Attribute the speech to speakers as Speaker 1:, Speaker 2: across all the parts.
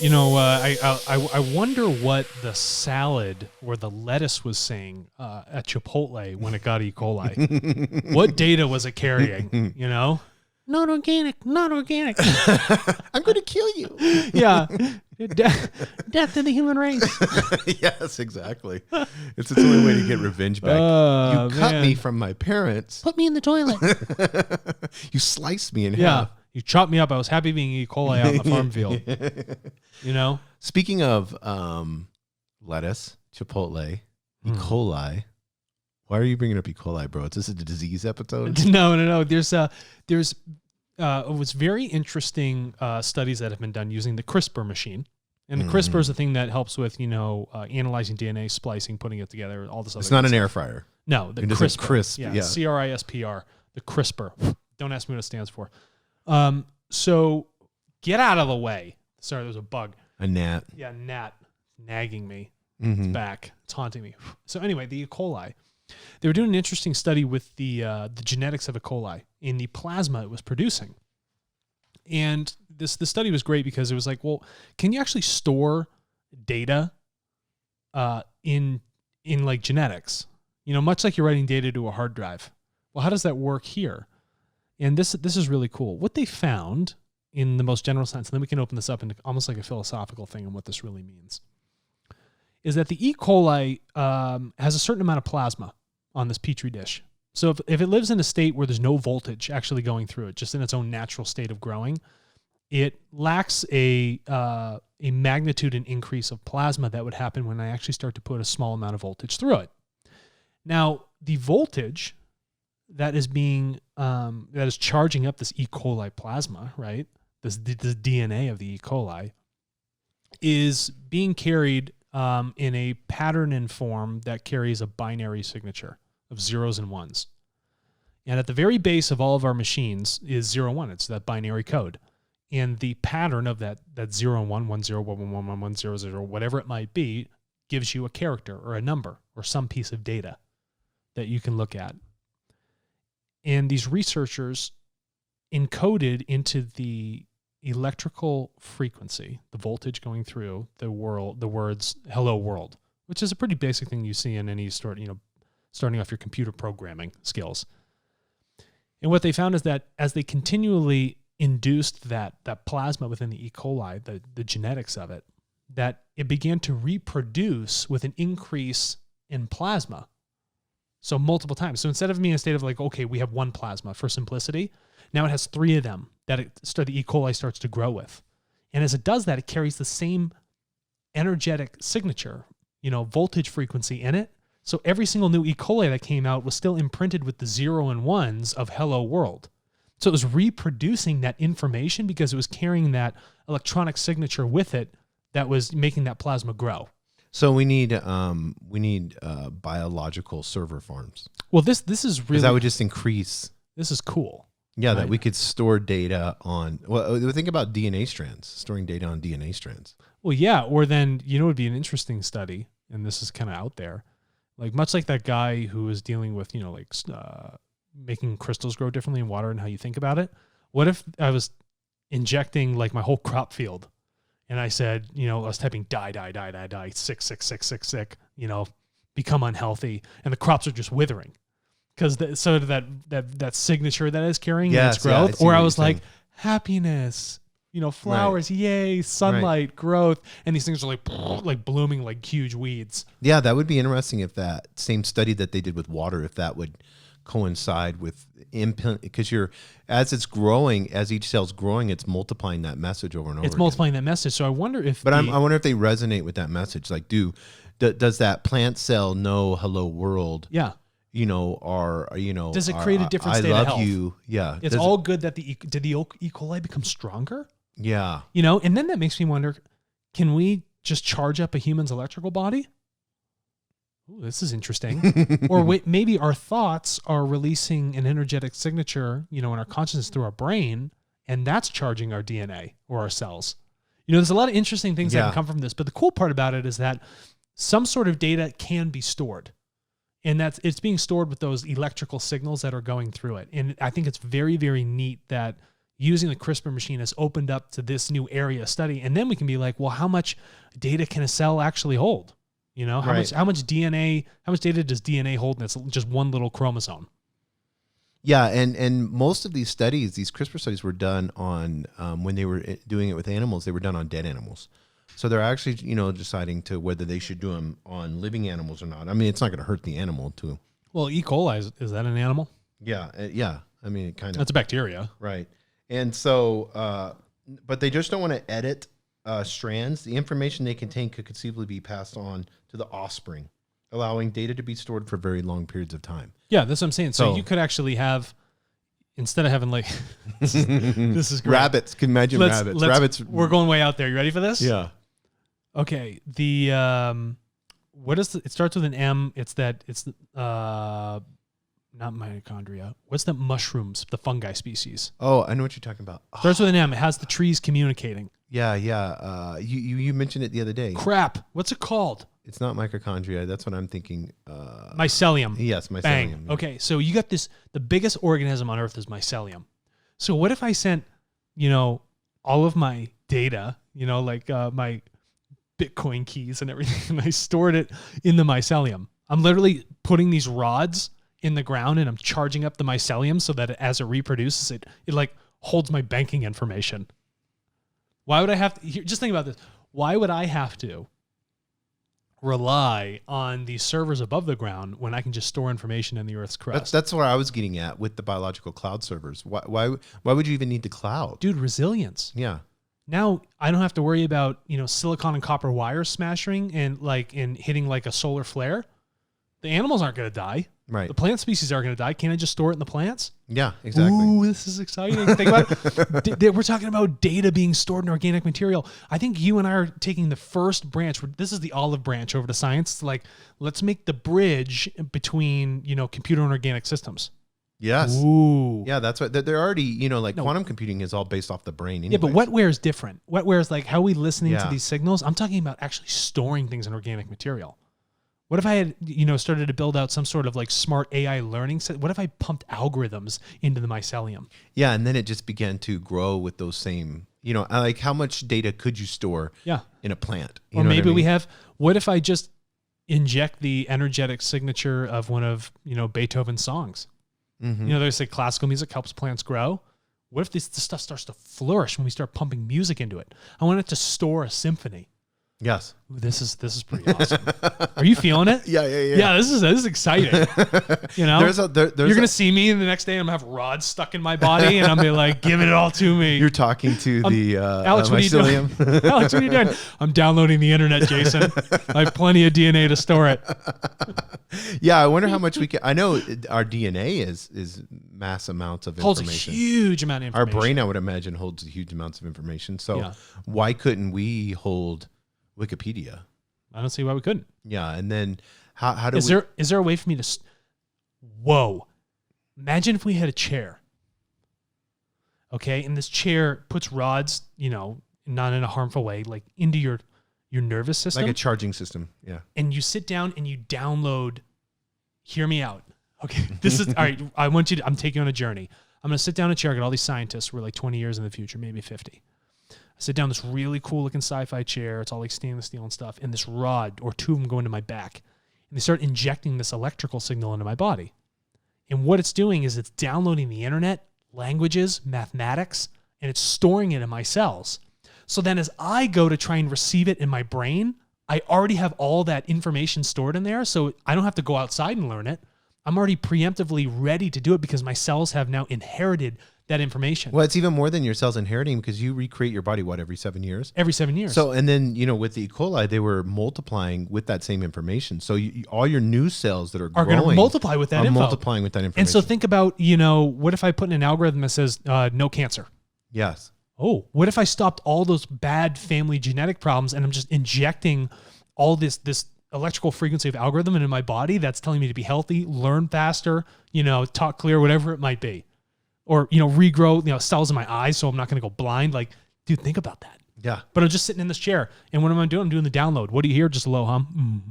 Speaker 1: I wonder what the salad or the lettuce was saying at Chipotle when it got E. coli. What data was it carrying? Not organic, not organic.
Speaker 2: I'm going to kill you.
Speaker 1: Yeah. Death to the human race.
Speaker 2: Yes, exactly. It's its only way to get revenge back. You cut me from my parents.
Speaker 1: Put me in the toilet.
Speaker 2: You sliced me in half.
Speaker 1: You chopped me up. I was happy being E. coli out in the farm field.
Speaker 2: Speaking of lettuce, Chipotle, E. coli. Why are you bringing up E. coli, bro? Is this a disease episode?
Speaker 1: No. There's it was very interesting studies that have been done using the CRISPR machine. And the CRISPR is the thing that helps with, analyzing DNA, splicing, putting it together, all this other
Speaker 2: It's not
Speaker 1: stuff.
Speaker 2: an air fryer.
Speaker 1: No, the
Speaker 2: it
Speaker 1: CRISPR.
Speaker 2: Crisp.
Speaker 1: Yeah,
Speaker 2: Yeah.
Speaker 1: CRISPR, the CRISPR. Don't ask me what it stands for. So get out of the way. Sorry, there's a bug.
Speaker 2: A gnat.
Speaker 1: Yeah, gnat nagging me. It's back. It's haunting me. So anyway, the E. coli. They were doing an interesting study with the genetics of E. coli in the plasma it was producing. And the study was great because it was like, well, can you actually store data in like genetics? Much like you're writing data to a hard drive. Well, how does that work here? And this is really cool. What they found in the most general sense, and then we can open this up into almost like a philosophical thing on what this really means, is that the E. coli has a certain amount of plasma on this Petri dish. So if it lives in a state where there's no voltage actually going through it, just in its own natural state of growing, it lacks a magnitude and increase of plasma that would happen when I actually start to put a small amount of voltage through it. Now, the voltage that is charging up this E. coli plasma, right? This DNA of the E. coli is being carried in a pattern and form that carries a binary signature of zeros and ones. And at the very base of all of our machines is 0 1. It's that binary code. And the pattern of that 0 and 1, 1 0, 1 1 1 1 1 0 0, whatever it might be, gives you a character or a number or some piece of data that you can look at. And these researchers encoded into the electrical frequency, the voltage going through the words "Hello World," which is a pretty basic thing you see in any starting off your computer programming skills. And what they found is that as they continually induced that plasma within the E. coli, the genetics of it, that it began to reproduce with an increase in plasma. So multiple times. So instead of being in a state of like, okay, we have one plasma for simplicity, now it has 3 of them that the E. coli starts to grow with. And as it does that, it carries the same energetic signature, voltage frequency in it. So every single new E. coli that came out was still imprinted with the 0 and 1s of Hello World. So it was reproducing that information because it was carrying that electronic signature with it that was making that plasma grow.
Speaker 2: So we need biological server farms.
Speaker 1: Well, this is really...
Speaker 2: that would just increase...
Speaker 1: This is cool.
Speaker 2: Yeah, right? That we could store data on... Well, think about DNA strands, storing data on DNA strands.
Speaker 1: Well, yeah, or then, it would be an interesting study, and this is kind of out there, like much like that guy who was dealing with, making crystals grow differently in water and how you think about it. What if I was injecting like my whole crop field and I said, I was typing die, sick, become unhealthy, and the crops are just withering because that signature that is carrying its growth. Or I was like, happiness, flowers, right. Yay, sunlight, right. Growth, and these things are like blooming like huge weeds.
Speaker 2: Yeah, that would be interesting if that same study that they did with water, if that would coincide with because as it's growing, as each cell's growing, it's multiplying that message over and over.
Speaker 1: It's multiplying that message. So I wonder if.
Speaker 2: But I wonder if they resonate with that message. Like, does that plant cell know "Hello World"?
Speaker 1: Yeah.
Speaker 2: Does
Speaker 1: it create a different state of health? I love
Speaker 2: you. Yeah.
Speaker 1: It's all good that did the E. coli become stronger?
Speaker 2: Yeah.
Speaker 1: And then that makes me wonder, can we just charge up a human's electrical body? Ooh, this is interesting. Or maybe our thoughts are releasing an energetic signature, in our consciousness through our brain, and that's charging our DNA or our cells. There's a lot of interesting things that can come from this, but the cool part about it is that some sort of data can be stored, and it's being stored with those electrical signals that are going through it. And I think it's very, very neat that, using the CRISPR machine has opened up to this new area of study. And then we can be like, well, how much data can a cell actually hold? You know, how much DNA, how much data does DNA hold? And it's just one little chromosome.
Speaker 2: Yeah, and most of these studies, these CRISPR studies, were done on when they were doing it with animals. They were done on dead animals, so they're actually deciding to whether they should do them on living animals or not. I mean, it's not going to hurt the animal too.
Speaker 1: Well, E. coli is that an animal?
Speaker 2: Yeah, yeah. I mean, it kind of
Speaker 1: that's a bacteria,
Speaker 2: right? And so, but they just don't want to edit strands. The information they contain could conceivably be passed on to the offspring, allowing data to be stored for very long periods of time.
Speaker 1: Yeah, that's what I'm saying. So you could actually have, instead of having like, this is great.
Speaker 2: Rabbits. Can imagine rabbits. Rabbits.
Speaker 1: We're going way out there. You ready for this?
Speaker 2: Yeah.
Speaker 1: Okay. What is it starts with an M. It's not mitochondria. What's the mushrooms, the fungi species?
Speaker 2: Oh, I know what you're talking about.
Speaker 1: Starts with an M. It has the trees communicating.
Speaker 2: Yeah, yeah. You mentioned it the other day.
Speaker 1: Crap. What's it called?
Speaker 2: It's not mitochondria. That's what I'm thinking.
Speaker 1: Mycelium.
Speaker 2: Yes, mycelium.
Speaker 1: Bang.
Speaker 2: Yeah.
Speaker 1: Okay, so you got this. The biggest organism on Earth is mycelium. So what if I sent, all of my data, like my Bitcoin keys and everything, and I stored it in the mycelium? I'm literally putting these rods in the ground, and I'm charging up the mycelium so that as it reproduces, it like holds my banking information. Why would I have to? Just think about this. Why would I have to rely on the servers above the ground when I can just store information in the Earth's crust?
Speaker 2: That's what I was getting at with the biological cloud servers. Why would you even need the cloud?
Speaker 1: Dude, resilience.
Speaker 2: Yeah.
Speaker 1: Now I don't have to worry about, silicon and copper wires smashing and hitting like a solar flare. The animals aren't going to die.
Speaker 2: Right.
Speaker 1: The plant species aren't going to die. Can't I just store it in the plants?
Speaker 2: Yeah, exactly.
Speaker 1: Ooh, this is exciting. Think about it. We're talking about data being stored in organic material. I think you and I are taking the first branch. This is the olive branch over to science. It's like, let's make the bridge between, computer and organic systems.
Speaker 2: Yes.
Speaker 1: Ooh.
Speaker 2: Yeah, that's what they're already, quantum computing is all based off the brain anyways.
Speaker 1: Yeah, but wetware is different. Wetware is like, how are we listening to these signals? I'm talking about actually storing things in organic material. What if I had, started to build out some sort of like smart AI learning set? What if I pumped algorithms into the mycelium?
Speaker 2: Yeah, and then it just began to grow with those same, like how much data could you store in a plant?
Speaker 1: Or maybe what if I just inject the energetic signature of one of, Beethoven's songs? Mm-hmm. They say classical music helps plants grow. What if this stuff starts to flourish when we start pumping music into it? I want it to store a symphony.
Speaker 2: Yes.
Speaker 1: Ooh, this is pretty awesome. Are you feeling it?
Speaker 2: Yeah.
Speaker 1: Yeah, this is exciting. There's you're gonna see me the next day. I'm gonna have rods stuck in my body, and I'm gonna be like, give it all to me.
Speaker 2: You're talking to the
Speaker 1: Alex. What are you doing? Alex, what are you doing? I'm downloading the internet, Jason. I have plenty of DNA to store it.
Speaker 2: Yeah, I wonder how much we can. I know our DNA is mass amounts of information.
Speaker 1: Holds a huge amount of information.
Speaker 2: Our brain, I would imagine, holds huge amounts of information. So why couldn't we hold Wikipedia?
Speaker 1: I don't see why we couldn't.
Speaker 2: Yeah, and then how do
Speaker 1: is there a way for me to? Whoa! Imagine if we had a chair. Okay, and this chair puts rods, not in a harmful way, like into your nervous system,
Speaker 2: like a charging system. Yeah,
Speaker 1: and you sit down and you download. Hear me out. Okay, this is all right. I'm taking you on a journey. I'm gonna sit down in a chair. I got all these scientists. We're like 20 years in the future, maybe 50. Sit down in this really cool looking sci-fi chair. It's all like stainless steel and stuff. And this rod or two of them go into my back. And they start injecting this electrical signal into my body. And what it's doing is it's downloading the internet, languages, mathematics, and it's storing it in my cells. So then as I go to try and receive it in my brain, I already have all that information stored in there. So I don't have to go outside and learn it. I'm already preemptively ready to do it because my cells have now inherited that information.
Speaker 2: Well, it's even more than your cells inheriting because you recreate your body, every 7 years?
Speaker 1: Every 7 years.
Speaker 2: So, and then, with the E. coli, they were multiplying with that same information. So all your new cells that are growing
Speaker 1: going to multiply with that info.
Speaker 2: Multiplying with that information.
Speaker 1: And so think about, what if I put in an algorithm that says no cancer?
Speaker 2: Yes.
Speaker 1: Oh, what if I stopped all those bad family genetic problems and I'm just injecting all this electrical frequency of algorithm into my body that's telling me to be healthy, learn faster, talk clear, whatever it might be. Or, regrow, cells in my eyes so I'm not going to go blind. Like, dude, think about that.
Speaker 2: Yeah.
Speaker 1: But I'm just sitting in this chair. And what am I doing? I'm doing the download. What do you hear? Just a low hum.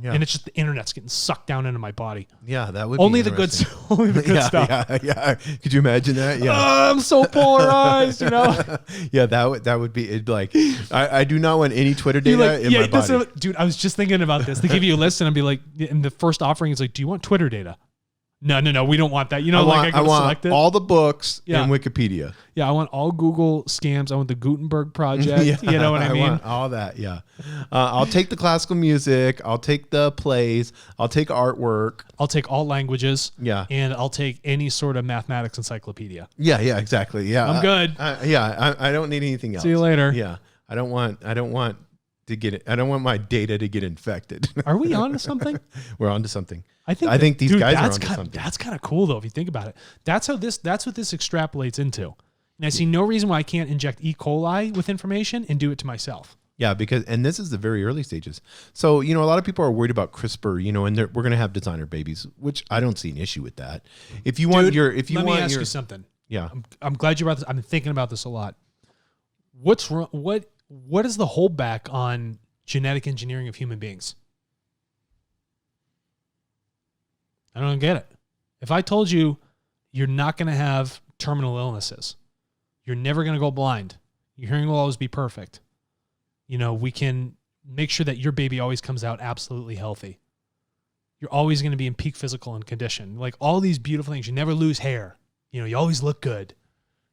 Speaker 2: Yeah.
Speaker 1: And it's just the internet's getting sucked down into my body.
Speaker 2: Yeah, that would
Speaker 1: Only
Speaker 2: be
Speaker 1: the good,
Speaker 2: interesting.
Speaker 1: only the good
Speaker 2: Yeah,
Speaker 1: stuff.
Speaker 2: yeah. Could you imagine that? Yeah.
Speaker 1: I'm so polarized, you know.
Speaker 2: Yeah, that would be it. Like, I do not want any Twitter data
Speaker 1: Like,
Speaker 2: in my body.
Speaker 1: Dude, I was just thinking about this. They give you a list and I'd be like, in the first offering, it's like, do you want Twitter data? No, we don't want that. You know, I
Speaker 2: want
Speaker 1: select it.
Speaker 2: all the books
Speaker 1: Yeah.
Speaker 2: in Wikipedia.
Speaker 1: Yeah, I want all Google scams. I want the Gutenberg project.
Speaker 2: Yeah,
Speaker 1: You know what I mean?
Speaker 2: want all that. Yeah. I'll take the classical music. I'll take the plays. I'll take artwork.
Speaker 1: I'll take all languages.
Speaker 2: Yeah.
Speaker 1: And I'll take any sort of mathematics encyclopedia.
Speaker 2: Yeah, exactly. Yeah.
Speaker 1: I'm good.
Speaker 2: I don't need anything else.
Speaker 1: See you later.
Speaker 2: Yeah. I don't want to get it. I don't want my data to get infected.
Speaker 1: Are we on to something?
Speaker 2: We're on to something.
Speaker 1: I think
Speaker 2: these guys are onto something.
Speaker 1: That's kind of cool though, if you think about it. That's what this extrapolates into. And I see no reason why I can't inject E. coli with information and do it to myself.
Speaker 2: Yeah, and this is the very early stages. So, a lot of people are worried about CRISPR, and we're going to have designer babies, which I don't see an issue with that. If you want
Speaker 1: let me ask you something.
Speaker 2: Yeah.
Speaker 1: I'm glad you brought this. I've been thinking about this a lot. What's wrong? What is the holdback on genetic engineering of human beings? I don't get it. If I told you you're not going to have terminal illnesses, you're never going to go blind, your hearing will always be perfect. We can make sure that your baby always comes out absolutely healthy. You're always going to be in peak physical and condition. Like all these beautiful things. You never lose hair. You always look good.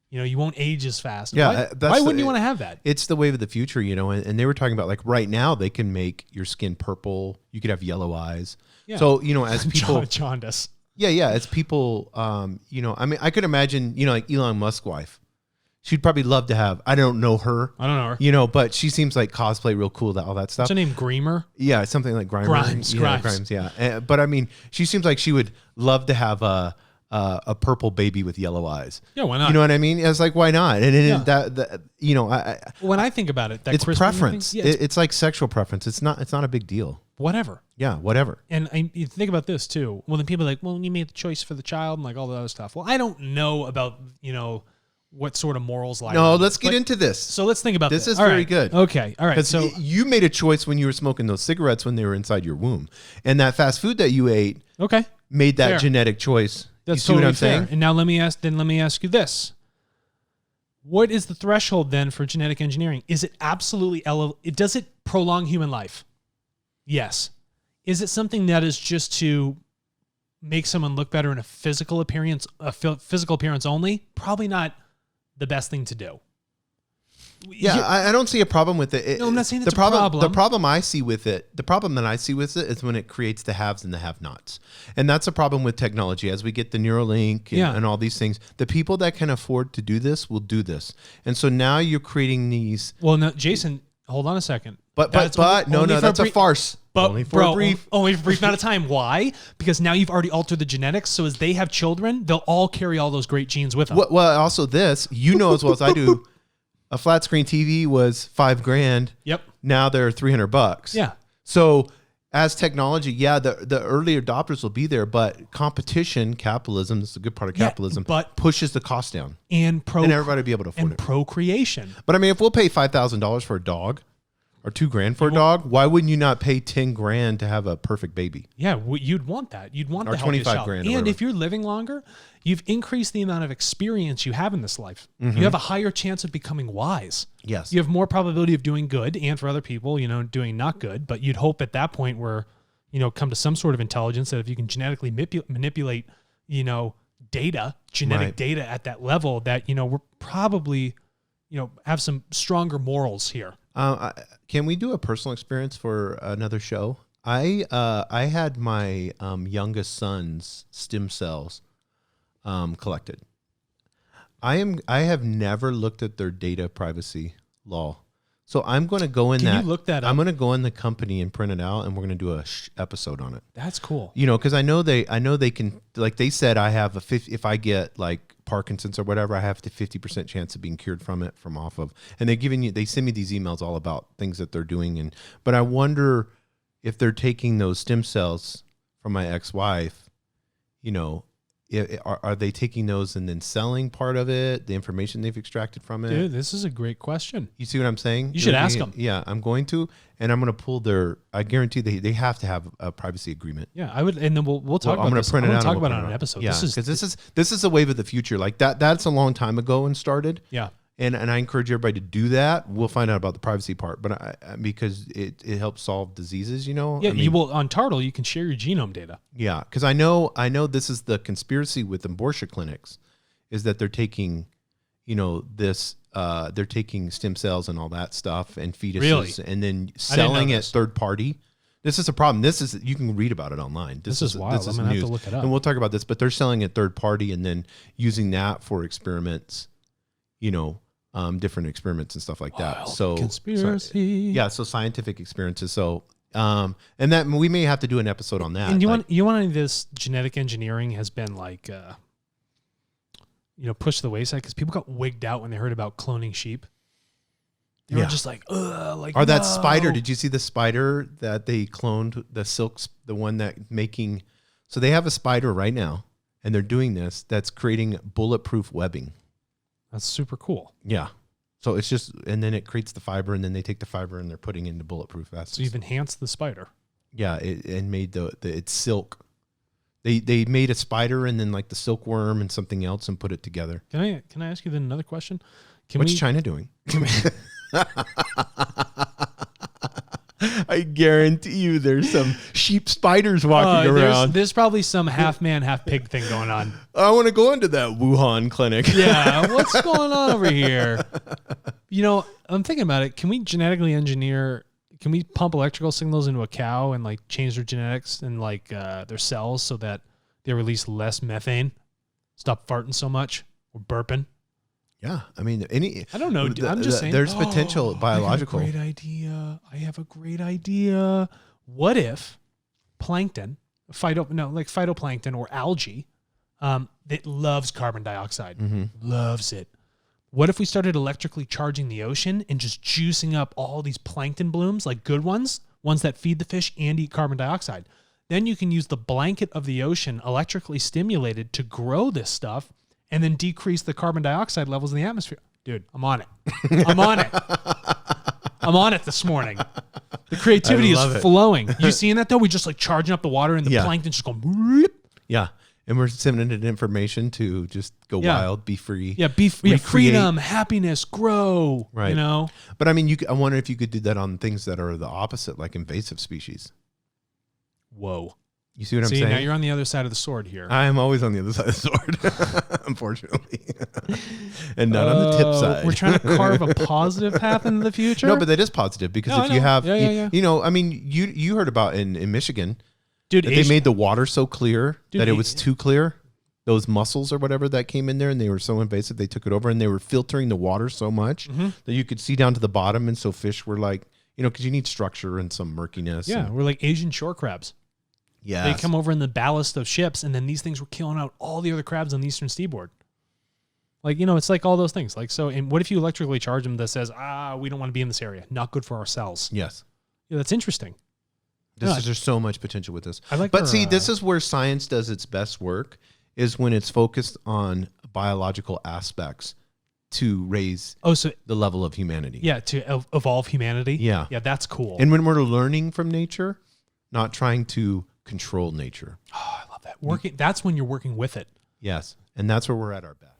Speaker 1: You won't age as fast.
Speaker 2: Yeah,
Speaker 1: why wouldn't you want to have that?
Speaker 2: It's the wave of the future, and they were talking about like right now they can make your skin purple. You could have yellow eyes. Yeah. So, as people
Speaker 1: jaundice.
Speaker 2: Yeah. As people, I could imagine, like Elon Musk's wife. She'd probably love to have, I don't know her.
Speaker 1: I don't know her.
Speaker 2: But she seems like cosplay real cool, all that stuff.
Speaker 1: What's her name? Grimer?
Speaker 2: Yeah, something like Grimer.
Speaker 1: Grimes.
Speaker 2: Grimes, yeah. But I mean, she seems like she would love to have a purple baby with yellow eyes.
Speaker 1: Yeah, why not?
Speaker 2: You know what I mean? It's like, why not? And
Speaker 1: when I think about it,
Speaker 2: it's preference. It's like sexual preference. It's not a big deal.
Speaker 1: Whatever.
Speaker 2: Yeah, whatever.
Speaker 1: And you think about this too. Well, then people are like, well, you made the choice for the child and like all the other stuff. Well, I don't know about, what sort of morals lie.
Speaker 2: No, let's get into this.
Speaker 1: So let's think about this.
Speaker 2: This is very good.
Speaker 1: Okay. All right. So
Speaker 2: you made a choice when you were smoking those cigarettes when they were inside your womb. And that fast food that you ate made that genetic choice.
Speaker 1: That's
Speaker 2: you see what I'm
Speaker 1: fair.
Speaker 2: saying?
Speaker 1: And now let me ask you this. What is the threshold then for genetic engineering? Is it absolutely does it prolong human life? Yes. Is it something that is just to make someone look better in a physical appearance only? Probably not the best thing to do.
Speaker 2: Yeah, I don't see a problem with it.
Speaker 1: No, I'm not saying it's
Speaker 2: a problem. The
Speaker 1: problem
Speaker 2: that I see with it is when it creates the haves and the have-nots. And that's a problem with technology. As we get the Neuralink and all these things, the people that can afford to do this will do this. And so now you're creating these...
Speaker 1: Well, no, Jason, hold on a second.
Speaker 2: But that's a farce.
Speaker 1: But
Speaker 2: only for a brief
Speaker 1: amount of time. Why? Because now you've already altered the genetics. So as they have children, they'll all carry all those great genes with them.
Speaker 2: Well, also this, as well as I do, a flat screen TV was $5,000.
Speaker 1: Yep.
Speaker 2: Now they're $300.
Speaker 1: Yeah.
Speaker 2: So as technology, the early adopters will be there, but competition, capitalism, this is a good part of capitalism,
Speaker 1: but
Speaker 2: pushes the cost down.
Speaker 1: And
Speaker 2: everybody will be able to afford it.
Speaker 1: Procreation.
Speaker 2: But I mean, if we'll pay $5,000 for a dog, or $2,000 for a dog, why wouldn't you not pay $10,000 to have a perfect baby?
Speaker 1: Yeah, you'd want that. You'd want
Speaker 2: or
Speaker 1: the healthiest child.
Speaker 2: $25,000.
Speaker 1: And if you're living longer, you've increased the amount of experience you have in this life. Mm-hmm. You have a higher chance of becoming wise.
Speaker 2: Yes.
Speaker 1: You have more probability of doing good, and for other people, doing not good. But you'd hope at that point we're, come to some sort of intelligence that if you can genetically manipulate, data, genetic data at that level, that we're probably, have some stronger morals here.
Speaker 2: Can we do a personal experience for another show? I had my youngest son's stem cells collected. I have never looked at their data privacy law, so I'm going to go in.
Speaker 1: Can you look that up?
Speaker 2: I'm going to go in the company and print it out, and we're going to do a episode on it.
Speaker 1: That's cool.
Speaker 2: Because I know they can. Like they said, I have if I get like Parkinson's or whatever, I have the 50% chance of being cured from off of. And they send me these emails all about things that they're doing. But I wonder if they're taking those stem cells from my ex-wife, are they taking those and then selling part of it, the information they've extracted from it?
Speaker 1: Dude, this is a great question.
Speaker 2: You see what I'm saying?
Speaker 1: You should ask them.
Speaker 2: Yeah, I'm going to, and I'm going to pull I guarantee they have to have a privacy agreement.
Speaker 1: Yeah, I would, and then we'll talk about
Speaker 2: I'm going
Speaker 1: this.
Speaker 2: to print it out.
Speaker 1: Talk about it on an episode.
Speaker 2: Yeah, because this is a wave of the future. Like that's a long time ago and started.
Speaker 1: Yeah.
Speaker 2: And I encourage everybody to do that. We'll find out about the privacy part, but because it helps solve diseases, you know.
Speaker 1: Yeah, you will on Tartle. You can share your genome data.
Speaker 2: Yeah, because I know this is the conspiracy with abortion clinics, is that they're taking, they're taking stem cells and all that stuff and fetuses, and then selling it third party. This is a problem. You can read about it online. This is wild. I'm gonna have to look it up. And we'll talk about this, but they're selling it third party and then using that for experiments. Different experiments and stuff like that. So
Speaker 1: conspiracy.
Speaker 2: So scientific experiences. So, and that we may have to do an episode on that.
Speaker 1: And you want this genetic engineering has been like, pushed to the wayside because people got wigged out when they heard about cloning sheep. They were just like, ugh, like,
Speaker 2: that spider. Did you see the spider that they cloned, the silks, the one that making, so they have a spider right now and they're doing this, that's creating bulletproof webbing.
Speaker 1: That's super cool.
Speaker 2: Yeah. So it's just, and then it creates the fiber, and then they take the fiber and they're putting into bulletproof vests.
Speaker 1: So you've enhanced the spider.
Speaker 2: Yeah, and made it's silk. They made a spider and then like the silkworm and something else and put it together.
Speaker 1: Can I ask you then another question?
Speaker 2: What's China doing? I guarantee you there's some sheep spiders walking around.
Speaker 1: There's probably some half man, half pig thing going on.
Speaker 2: I want to go into that Wuhan clinic.
Speaker 1: Yeah, what's going on over here? I'm thinking about it. Can we genetically engineer, can we pump electrical signals into a cow and like change their genetics and like their cells so that they release less methane? Stop farting so much or burping?
Speaker 2: Yeah, I mean,
Speaker 1: I don't know. I'm just saying.
Speaker 2: There's potential biological.
Speaker 1: I have a great idea. What if plankton, phytoplankton or algae, that loves carbon dioxide, loves it. What if we started electrically charging the ocean and just juicing up all these plankton blooms, like good ones that feed the fish and eat carbon dioxide? Then you can use the blanket of the ocean electrically stimulated to grow this stuff and then decrease the carbon dioxide levels in the atmosphere. Dude, I'm on it. I'm on it this morning. The creativity is flowing. You seeing that though? We just like charging up the water and the plankton just going. Bloop.
Speaker 2: Yeah. And we're sending it information to just go wild, be free.
Speaker 1: Yeah, freedom, happiness, grow.
Speaker 2: Right. But I mean, I wonder if you could do that on things that are the opposite, like invasive species.
Speaker 1: Whoa.
Speaker 2: You see what I'm saying?
Speaker 1: Now you're on the other side of the sword here.
Speaker 2: I am always on the other side of the sword, unfortunately. And not on the tip side.
Speaker 1: We're trying to carve a positive path into the future.
Speaker 2: No, but that is positive because if you have, I mean, you heard about in Michigan, dude, that they made the water so clear that it was too clear. Those mussels or whatever that came in there and they were so invasive, they took it over and they were filtering the water so much that you could see down to the bottom. And so fish were like, because you need structure and some murkiness.
Speaker 1: Yeah, we're like Asian shore crabs.
Speaker 2: Yeah,
Speaker 1: they come over in the ballast of ships, and then these things were killing out all the other crabs on the eastern seaboard. Like, it's like all those things. Like, so, and what if you electrically charge them that says, we don't want to be in this area, not good for our cells?
Speaker 2: Yes,
Speaker 1: yeah, that's interesting.
Speaker 2: There's so much potential with this.
Speaker 1: But
Speaker 2: this is where science does its best work, is when it's focused on biological aspects to raise the level of humanity.
Speaker 1: Yeah, to evolve humanity.
Speaker 2: Yeah,
Speaker 1: that's cool.
Speaker 2: And when we're learning from nature, not trying to control nature.
Speaker 1: Oh, I love that. That's when you're working with it.
Speaker 2: Yes. And that's where we're at our best.